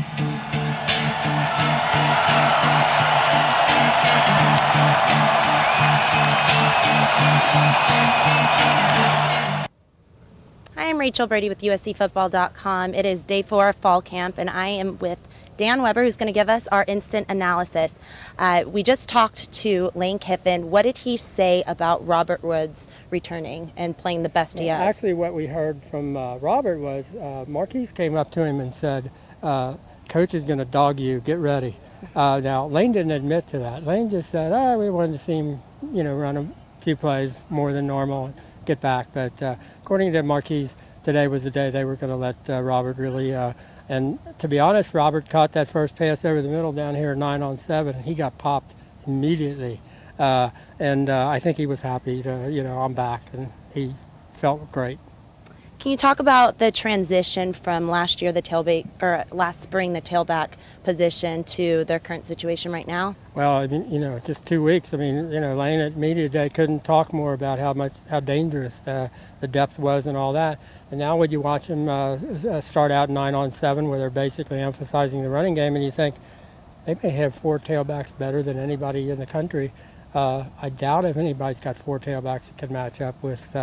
Hi, I'm Rachel Brady with USCFootball.com. It is day 4 of fall camp, and I am with Dan Weber, who's going to give us our instant analysis. We just talked to Lane Kiffin. What did he say about Robert Woods returning and playing the best he has? Actually, what we heard from Robert was Marquise came up to him and said, Coach is going to dog you, get ready. Now, Lane didn't admit to that. Lane just said, we wanted to see him, run a few plays more than normal and get back. But according to Marquise, today was the day they were going to let Robert really and to be honest, Robert caught that first pass over the middle down here 9-on-7, and he got popped immediately. And I think he was happy to, I'm back, and he felt great. Can you talk about the transition from last year, last spring, the tailback position to their current situation right now? Well, I mean, just 2 weeks. I mean, Lane at Media Day couldn't talk more about how dangerous the depth was and all that. And now when you watch them start out 9-on-7, where they're basically emphasizing the running game, and you think they may have 4 tailbacks better than anybody in the country. I doubt if anybody's got 4 tailbacks that can match up with,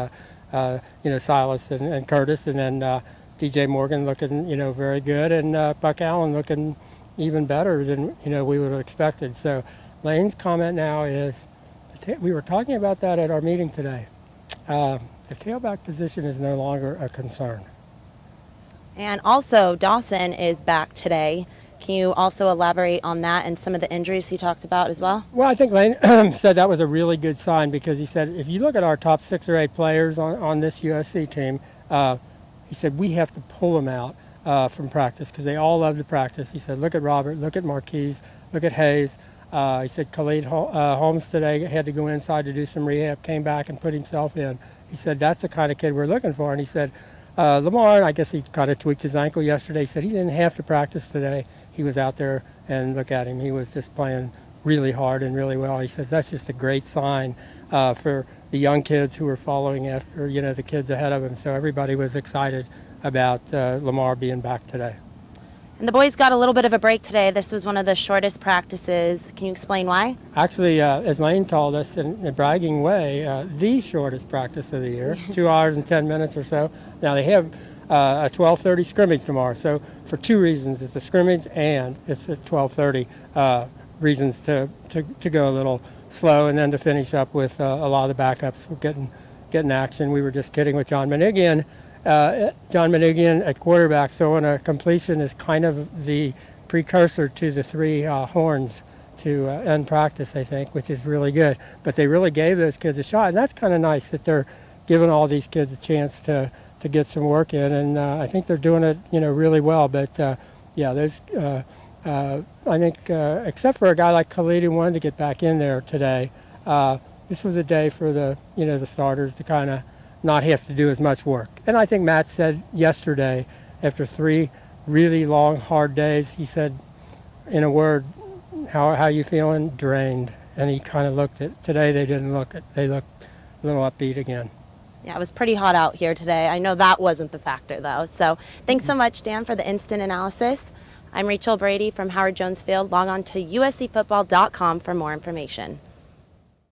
Silas and Curtis, and then DJ Morgan looking, very good, and Buck Allen looking even better than, we would have expected. So Lane's comment now is, we were talking about that at our meeting today. The tailback position is no longer a concern. And also, Dawson is back today. Can you also elaborate on that and some of the injuries he talked about as well? Well, I think Lane said that was a really good sign, because he said, if you look at our top 6 or 8 players on this USC team, he said we have to pull them out from practice because they all love to practice. He said, look at Robert, look at Marquise, look at Hayes. He said Khaled Holmes today had to go inside to do some rehab, came back and put himself in. He said, that's the kind of kid we're looking for. And he said, Lamar, I guess he kind of tweaked his ankle yesterday. He said he didn't have to practice today. He was out there, and look at him. He was just playing really hard and really well. He says that's just a great sign for the young kids who were following after, the kids ahead of him. So everybody was excited about Lamar being back today. And the boys got a little bit of a break today. This was one of the shortest practices. Can you explain why? Actually, as Lane told us in a bragging way, the shortest practice of the year, 2 hours and 10 minutes or so. Now they have a 12:30 scrimmage tomorrow. So for 2 reasons, it's a scrimmage and it's at 12:30. Reasons to go a little slow, and then to finish up with a lot of the backups. We're getting action. We were just kidding with John Minigian. John Minigian at quarterback throwing a completion is kind of the precursor to the 3 horns to end practice, I think, which is really good. But they really gave those kids a shot, and that's kind of nice that they're giving all these kids a chance to get some work in, and I think they're doing it, really well. But there's, I think, except for a guy like Khaled who wanted to get back in there today, this was a day for the, the starters to kind of not have to do as much work. And I think Matt said yesterday, after 3 really long, hard days, he said, in a word, how you feeling? Drained. And he kind of looked at, today they didn't look, they looked a little upbeat again. Yeah, it was pretty hot out here today. I know that wasn't the factor, though. So thanks so much, Dan, for the instant analysis. I'm Rachel Brady from Howard Jones Field. Log on to USCFootball.com for more information.